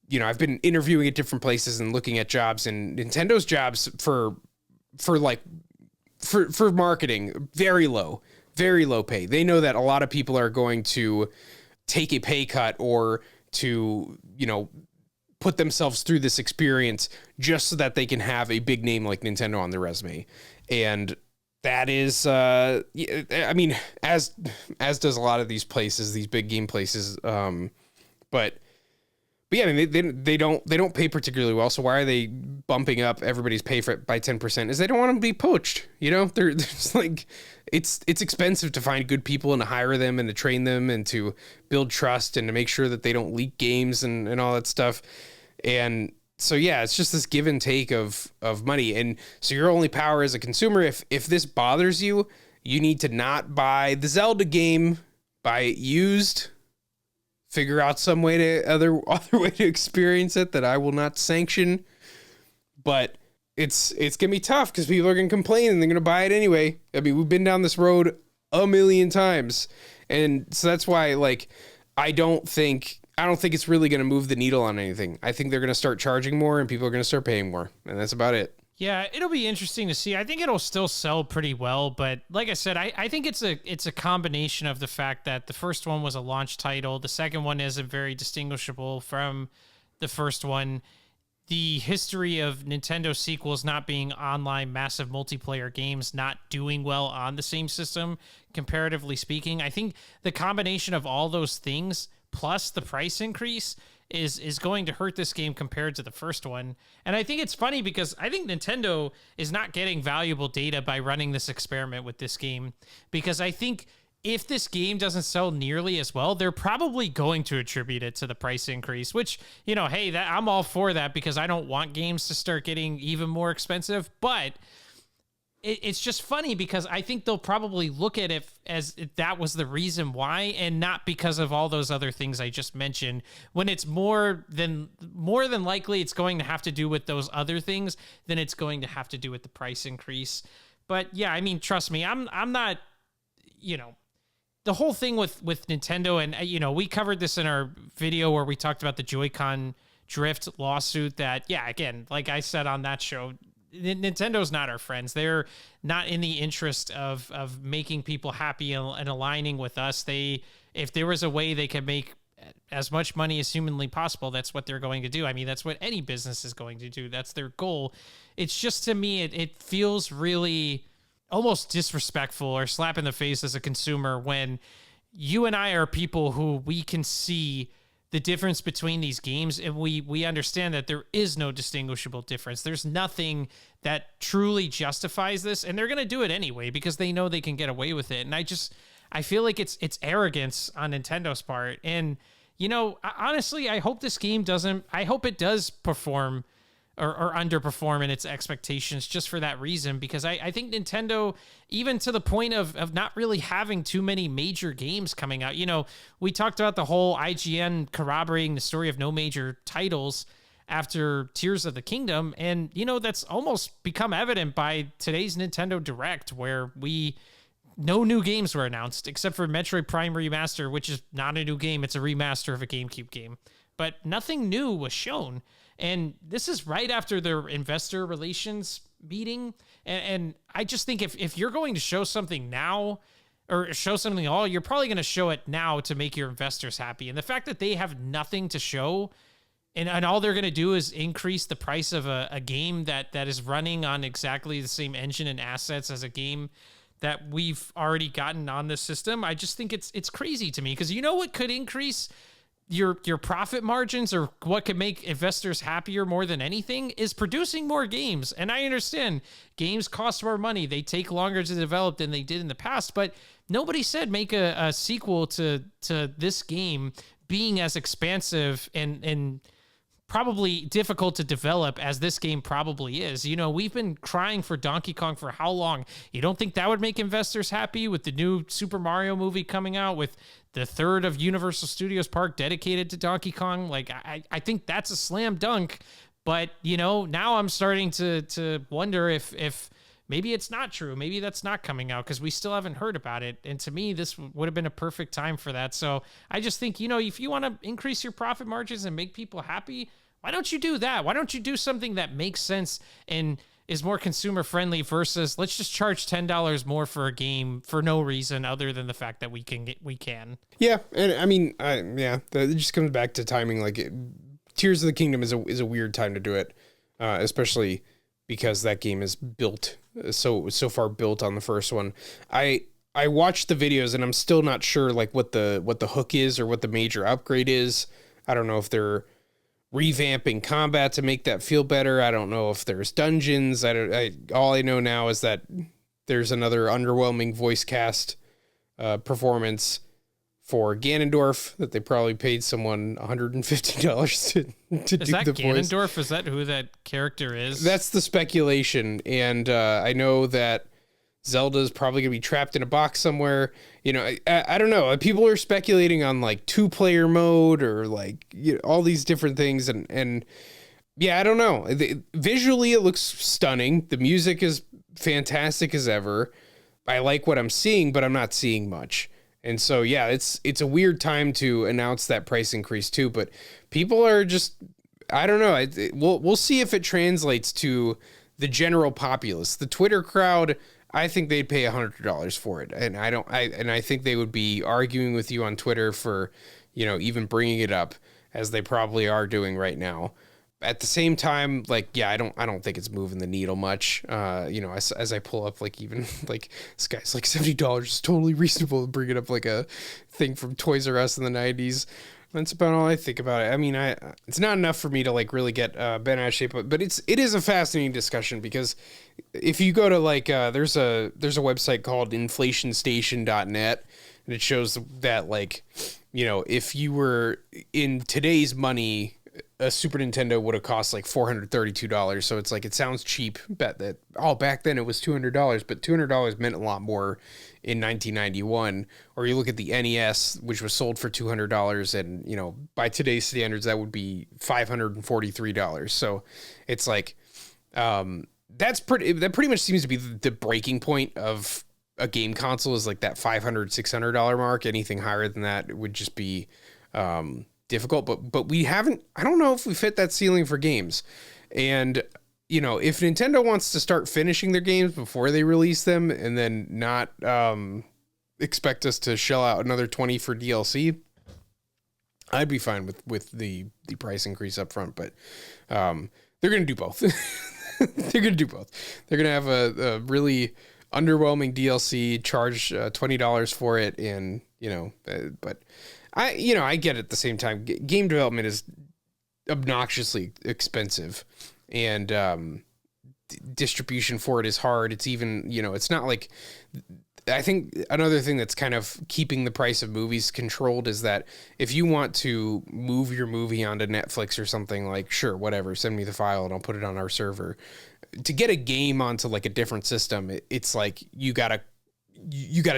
interviewing at different places and looking at jobs, and Nintendo's jobs for marketing, very low pay. They know that a lot of people are going to take a pay cut or to, you know, put themselves through this experience just so that they can have a big name like Nintendo on their resume. And that is, I mean, as does a lot of these places, these big game places. But yeah, I mean, they don't pay particularly well. So why are they bumping up everybody's pay for it by 10%? Is they don't want them to be poached. You know, they're just like, it's expensive to find good people and to hire them and to train them and to build trust and to make sure that they don't leak games and all that stuff. And so, yeah, it's just this give and take of money. And so your only power as a consumer, if this bothers you, you need to not buy the Zelda game, buy it used, figure out some way to other way to experience it that I will not sanction. But it's gonna be tough because people are gonna complain and they're gonna buy it anyway. I mean, we've been down this road a million times, and so that's why, like, I don't think it's really gonna move the needle on anything. I think they're gonna start charging more and people are gonna start paying more, and that's about it. Yeah, it'll be interesting to see. I think it'll still sell pretty well, but like I said, I think it's a combination of the fact that the first one was a launch title, the second one isn't very distinguishable from the first one. The history of Nintendo sequels not being online massive multiplayer games, not doing well on the same system, comparatively speaking. I think the combination of all those things plus the price increase is going to hurt this game compared to the first one. And I think it's funny because I think Nintendo is not getting valuable data by running this experiment with this game, because I think if this game doesn't sell nearly as well, they're probably going to attribute it to the price increase, which, you know, hey, that I'm all for that because I don't want games to start getting even more expensive. But it's just funny because I think they'll probably look at it as if that was the reason why, and not because of all those other things I just mentioned, when it's more than likely it's going to have to do with those other things than it's going to have to do with the price increase. But yeah, I mean, trust me, I'm not, you know, the whole thing with Nintendo, and, you know, we covered this in our video where we talked about the Joy-Con drift lawsuit that, yeah, again, like I said on that show, Nintendo's not our friends. They're not in the interest of making people happy and aligning with us. If there was a way they could make as much money as humanly possible, that's what they're going to do. I mean, that's what any business is going to do. That's their goal. It's just, to me, it feels really almost disrespectful or slap in the face as a consumer when you and I are people who we can see the difference between these games, and we understand that there is no distinguishable difference. There's nothing that truly justifies this, and they're going to do it anyway because they know they can get away with it. And I feel like it's arrogance on Nintendo's part. And, you know, honestly, I hope this game I hope it does perform or underperform in its expectations just for that reason, because I think Nintendo, even to the point of not really having too many major games coming out, you know, we talked about the whole IGN corroborating the story of no major titles after Tears of the Kingdom. And, you know, that's almost become evident by today's Nintendo Direct, where no new games were announced except for Metroid Prime Remaster, which is not a new game. It's a remaster of a GameCube game, but nothing new was shown. And this is right after their investor relations meeting. And I just think if you're going to show something now or show something at all, you're probably going to show it now to make your investors happy. And the fact that they have nothing to show and all they're going to do is increase the price of a game that is running on exactly the same engine and assets as a game that we've already gotten on this system. I just think it's crazy to me, because you know what could increase your profit margins, or what could make investors happier more than anything, is producing more games. And I understand games cost more money. They take longer to develop than they did in the past, but nobody said make a sequel to this game being as expansive and probably difficult to develop as this game probably is. You know, we've been crying for Donkey Kong for how long? You don't think that would make investors happy with the new Super Mario movie coming out, with the third of Universal Studios Park dedicated to Donkey Kong? Like, I think that's a slam dunk. But, you know, now I'm starting to wonder if maybe it's not true. Maybe that's not coming out, because we still haven't heard about it. And to me, this would have been a perfect time for that. So I just think, you know, if you want to increase your profit margins and make people happy, why don't you do that? Why don't you do something that makes sense and is more consumer friendly, versus let's just charge $10 more for a game for no reason other than the fact that we can. Yeah. And I mean, it just comes back to timing. Like, Tears of the Kingdom is a weird time to do it, especially because that game is built so far built on the first one. I watched the videos and I'm still not sure like what the hook is or what the major upgrade is. I don't know if they're revamping combat to make that feel better. I don't know if there's dungeons. All I know now is that there's another underwhelming voice cast performance for Ganondorf that they probably paid someone $150 to do the voice. Is that Ganondorf? Is that who that character is? That's the speculation. And I know that Zelda's probably going to be trapped in a box somewhere. You know, I don't know. People are speculating on like 2-player mode or like, you know, all these different things. And yeah, I don't know. Visually, it looks stunning. The music is fantastic as ever. I like what I'm seeing, but I'm not seeing much. And so, yeah, it's a weird time to announce that price increase too, but people are just, I don't know. We'll see if it translates to the general populace. The Twitter crowd, I think they'd pay $100 for it. And I think they would be arguing with you on Twitter for, you know, even bringing it up, as they probably are doing right now. At the same time, like, yeah, I don't think it's moving the needle much. You know, as I pull up, like, even like this guy's like $70 is totally reasonable to bring it up like a thing from Toys R Us in the 90s. That's about all I think about it. I mean, it's not enough for me to like really get bent out of shape, but it is a fascinating discussion, because if you go to like there's a website called inflationstation.net, and it shows that, like, you know, if you were in today's money, a Super Nintendo would have cost like $432. So it's like, it sounds cheap. Bet that, back then it was $200, but $200 meant a lot more in 1991. Or you look at the NES, which was sold for $200, and, you know, by today's standards, that would be $543. So it's like, that pretty much seems to be the breaking point of a game console, is like that $500, $600 mark. Anything higher than that, it would just be, difficult, but we haven't, I don't know if we fit that ceiling for games. And, you know, if Nintendo wants to start finishing their games before they release them, and then not expect us to shell out another $20 for DLC, I'd be fine with the price increase up front. But they're going to do both. They're going to do both. They're going to have a really underwhelming DLC, charge $20 for it, and, you know, but I get it at the same time. Game development is obnoxiously expensive, and distribution for it is hard. It's even, you know, it's not like, I think another thing that's kind of keeping the price of movies controlled is that if you want to move your movie onto Netflix or something, like, sure, whatever, send me the file and I'll put it on our server. To get a game onto like a different system, it's like you gotta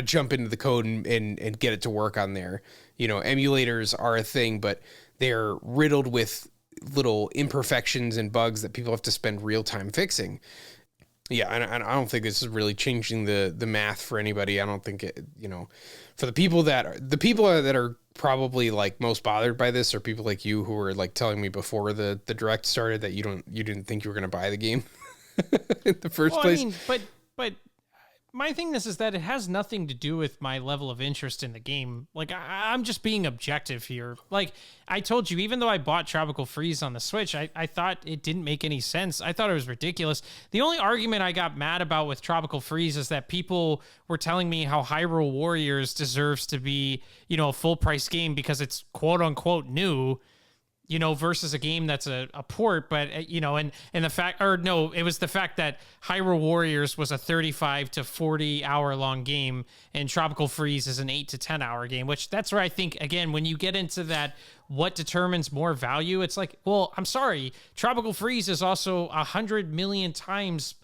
jump into the code and get it to work on there. You know, emulators are a thing, but they're riddled with little imperfections and bugs that people have to spend real time fixing. Yeah, and I don't think this is really changing the math for anybody. I don't think it, you know, for the people that are probably like most bothered by this are people like you who were like telling me before the direct started that you didn't think you were going to buy the game in the first place. I mean, but my thing is that it has nothing to do with my level of interest in the game. Like, I'm just being objective here. Like I told you, even though I bought Tropical Freeze on the Switch, I thought it didn't make any sense. I thought it was ridiculous. The only argument I got mad about with Tropical Freeze is that people were telling me how Hyrule Warriors deserves to be, a full price game because it's quote unquote new, versus a game that's a port, but and the fact, or no, it was the fact that Hyrule Warriors was a 35 to 40 hour long game and Tropical Freeze is an 8 to 10 hour game, which that's where I think, again, when you get into that, what determines more value, it's like, well, I'm sorry, Tropical Freeze is also 100 million times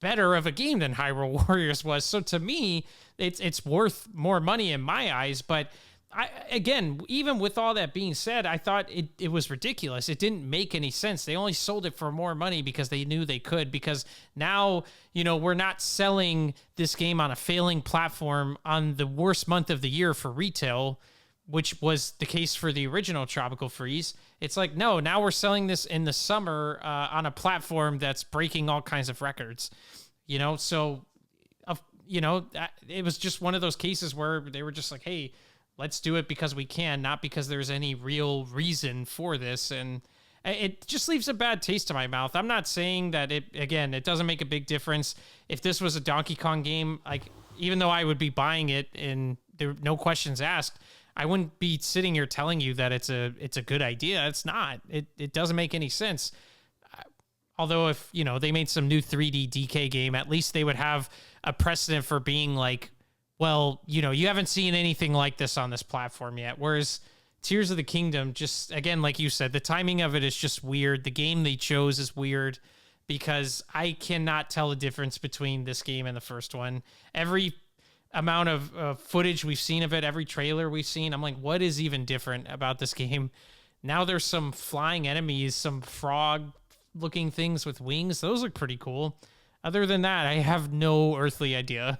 better of a game than Hyrule Warriors was. So to me, it's worth more money in my eyes, but again, even with all that being said, I thought it was ridiculous. It didn't make any sense. They only sold it for more money because they knew they could, because now, we're not selling this game on a failing platform on the worst month of the year for retail, which was the case for the original Tropical Freeze. It's like, no, now we're selling this in the summer on a platform that's breaking all kinds of records, so, it was just one of those cases where they were just like, hey, let's do it because we can, not because there's any real reason for this. And it just leaves a bad taste in my mouth. I'm not saying that it doesn't make a big difference. If this was a Donkey Kong game, like, even though I would be buying it and there no questions asked, I wouldn't be sitting here telling you that it's a good idea. It's not. It doesn't make any sense. Although if, they made some new 3D DK game, at least they would have a precedent for being like, well, you haven't seen anything like this on this platform yet. Whereas Tears of the Kingdom, just, again, like you said, the timing of it is just weird. The game they chose is weird because I cannot tell the difference between this game and the first one. Every amount of footage we've seen of it, every trailer we've seen, I'm like, what is even different about this game? Now there's some flying enemies, some frog-looking things with wings. Those look pretty cool. Other than that, I have no earthly idea.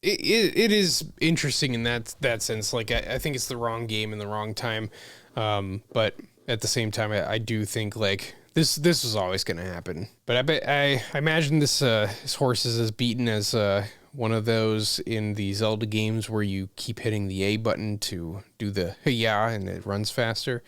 It is interesting in that sense. Like, I think it's the wrong game in the wrong time. But at the same time, I do think like this was always going to happen. But I imagine this horse is as beaten as one of those in the Zelda games where you keep hitting the A button to do the yeah and it runs faster.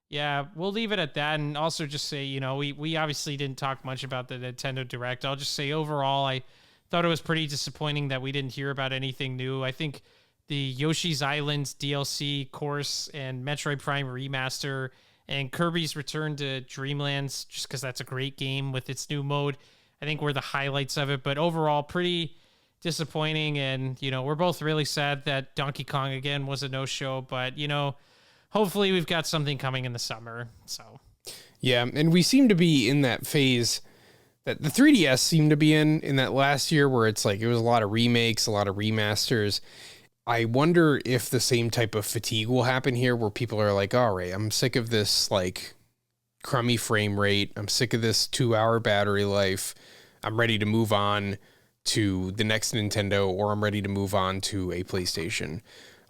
Yeah, we'll leave it at that, and also just say, we obviously didn't talk much about the Nintendo Direct. I'll just say overall, I thought it was pretty disappointing that we didn't hear about anything new. I think the Yoshi's Island DLC course and Metroid Prime Remaster and Kirby's Return to Dreamlands, just because that's a great game with its new mode, I think were the highlights of it. But overall, pretty disappointing, and, we're both really sad that Donkey Kong, again, was a no-show, but, hopefully we've got something coming in the summer, so. Yeah, and we seem to be in that phase that the 3DS seemed to be in that last year where it's like it was a lot of remakes, a lot of remasters. I wonder if the same type of fatigue will happen here where people are like, all right, I'm sick of this like crummy frame rate. I'm sick of this 2-hour battery life. I'm ready to move on to the next Nintendo, or I'm ready to move on to a PlayStation.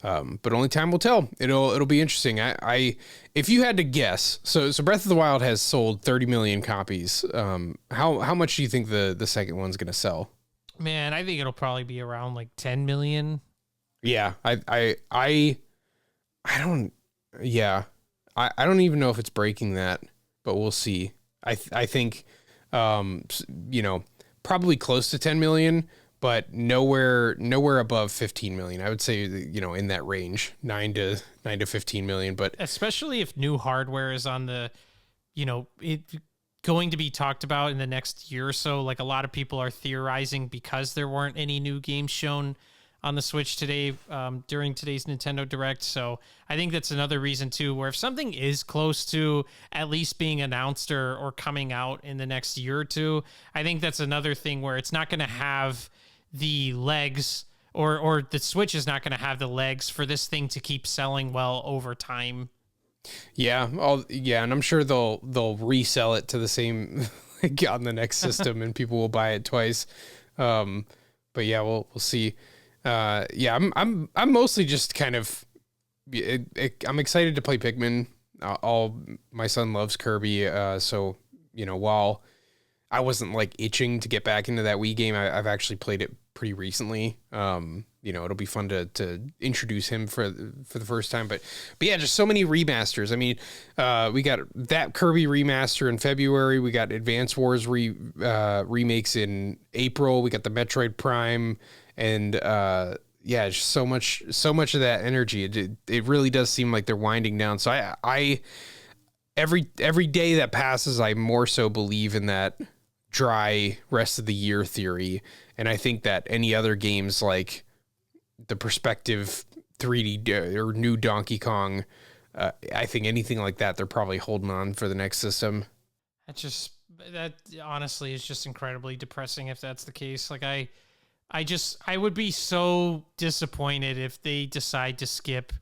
But only time will tell. It'll be interesting. I if you had to guess, so Breath of the Wild has sold 30 million copies. How much do you think the second one's gonna sell? Man, I think it'll probably be around like 10 million. Yeah, I don't. Yeah, I don't even know if it's breaking that, but we'll see. I think, probably close to 10 million. But nowhere above 15 million. I would say, in that range, 9 to 15 million. But especially if new hardware is on the, it going to be talked about in the next year or so. Like, a lot of people are theorizing because there weren't any new games shown on the Switch today during today's Nintendo Direct. So I think that's another reason too, where if something is close to at least being announced or coming out in the next year or two, I think that's another thing where it's not going to have the legs, or the Switch is not going to have the legs for this thing to keep selling well over time. Yeah, and I'm sure they'll resell it to the same on the next system, and people will buy it twice. But yeah, we'll see. I'm mostly just kind of I'm excited to play Pikmin. My son loves Kirby, so while I wasn't like itching to get back into that Wii game. I've actually played it pretty recently. It'll be fun to introduce him for the first time. But yeah, just so many remasters. I mean, we got that Kirby remaster in February. We got Advance Wars remakes in April. We got the Metroid Prime, and yeah, just so much of that energy. It really does seem like they're winding down. So I every day that passes, I more so believe in that dry rest of the year theory. And I think that any other games like the Perspective 3D or new Donkey Kong, I think anything like that, they're probably holding on for the next system. That honestly is just incredibly depressing if that's the case. Like I would be so disappointed if they decide to skip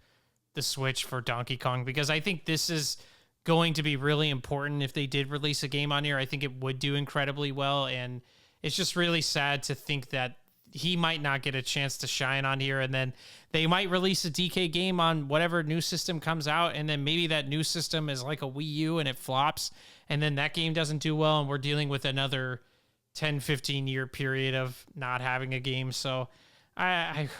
the Switch for Donkey Kong, because I think this is going to be really important. If they did release a game on here, I think it would do incredibly well. And it's just really sad to think that he might not get a chance to shine on here. And then they might release a DK game on whatever new system comes out. And then maybe that new system is like a Wii U and it flops. And then that game doesn't do well. And we're dealing with another 10, 15 year period of not having a game. So I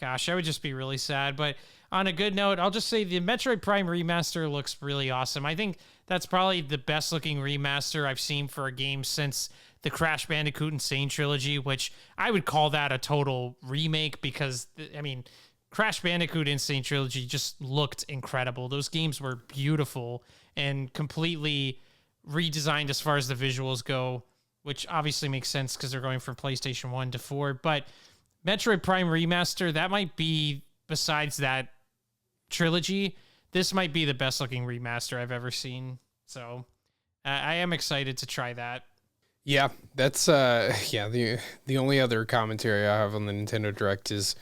would just be really sad. But on a good note, I'll just say the Metroid Prime remaster looks really awesome. I think that's probably the best looking remaster I've seen for a game since the Crash Bandicoot Insane trilogy, which I would call that a total remake because, I mean, Crash Bandicoot Insane trilogy just looked incredible. Those games were beautiful and completely redesigned as far as the visuals go, which obviously makes sense because they're going from PlayStation 1 to 4. But Metroid Prime Remaster, that might be, besides that trilogy, this might be the best looking remaster I've ever seen. So I am excited to try that. Yeah, that's the only other commentary I have on the Nintendo Direct is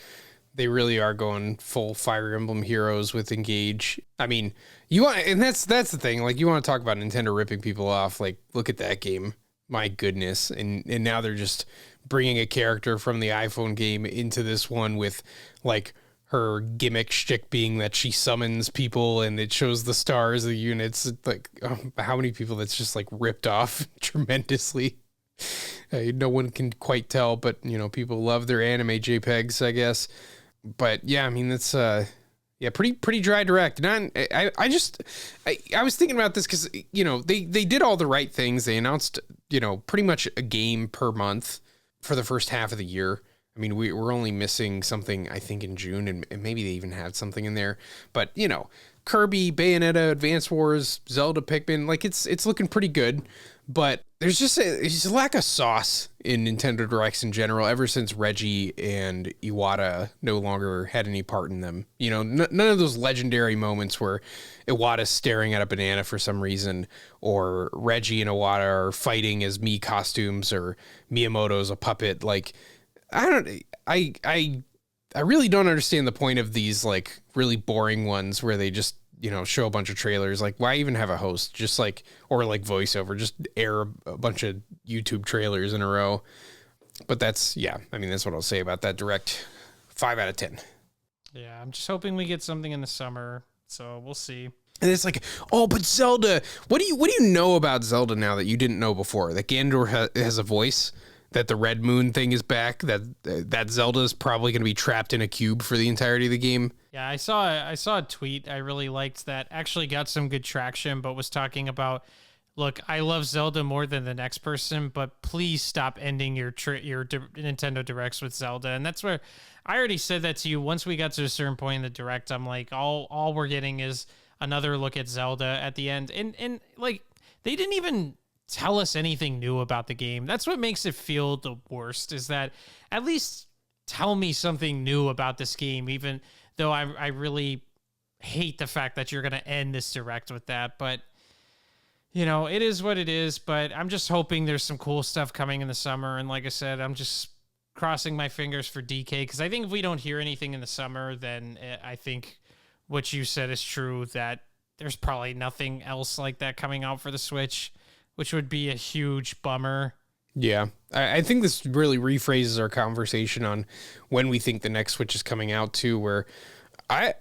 they really are going full Fire Emblem Heroes with Engage. I mean, that's the thing. Like, you want to talk about Nintendo ripping people off? Like, look at that game. My goodness. And now they're just bringing a character from the iPhone game into this one with like her gimmick shtick being that she summons people and it shows the stars, the units. It's like, how many people that's just like ripped off tremendously. No one can quite tell, but people love their anime JPEGs, I guess. But yeah, I mean, that's pretty dry direct. And I was thinking about this because they did all the right things. They announced pretty much a game per month for the first half of the year. I mean, we're only missing something, I think, in June, and maybe they even had something in there. But Kirby, Bayonetta, Advance Wars, Zelda, Pikmin, like it's looking pretty good. But there's just a lack of sauce in Nintendo Directs in general ever since Reggie and Iwata no longer had any part in them. None of those legendary moments where Iwata's staring at a banana for some reason, or Reggie and Iwata are fighting as Mii costumes, or Miyamoto's a puppet. Like, I really don't understand the point of these like really boring ones where they just show a bunch of trailers. Like, why even have a host? Just like, or like voiceover, just air a bunch of YouTube trailers in a row. But that's what I'll say about that Direct. 5 out of 10. Yeah, I'm just hoping we get something in the summer, so we'll see. And it's like, oh, but Zelda, what do you know about Zelda now that you didn't know before? That Ganondorf has a voice, that the Red Moon thing is back, that Zelda is probably going to be trapped in a cube for the entirety of the game. Yeah, I saw a tweet I really liked that actually got some good traction, but was talking about, look, I love Zelda more than the next person, but please stop ending your Nintendo Directs with Zelda. And that's where I already said that to you. Once we got to a certain point in the Direct, I'm like, all we're getting is another look at Zelda at the end. And like, they didn't even tell us anything new about the game. That's what makes it feel the worst, is that at least tell me something new about this game, even though I really hate the fact that you're going to end this Direct with that. But, it is what it is. But I'm just hoping there's some cool stuff coming in the summer. And like I said, I'm just crossing my fingers for DK, because I think if we don't hear anything in the summer, then I think what you said is true, that there's probably nothing else like that coming out for the Switch, which would be a huge bummer. Yeah, I think this really rephrases our conversation on when we think the next Switch is coming out too, where I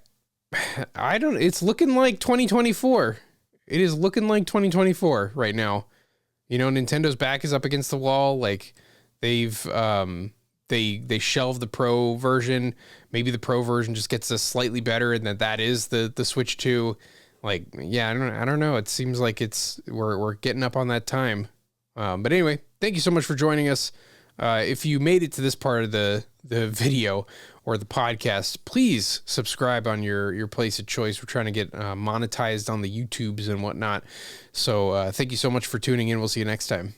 don't, it's looking like 2024. It is looking like 2024 right now. You know, Nintendo's back is up against the wall. Like they've they shelved the Pro version. Maybe the Pro version just gets us slightly better, and that is the Switch 2. Like, yeah, I don't know. It seems like we're getting up on that time. But anyway, thank you so much for joining us. If you made it to this part of the video or the podcast, please subscribe on your place of choice. We're trying to get monetized on the YouTubes and whatnot. So thank you so much for tuning in. We'll see you next time.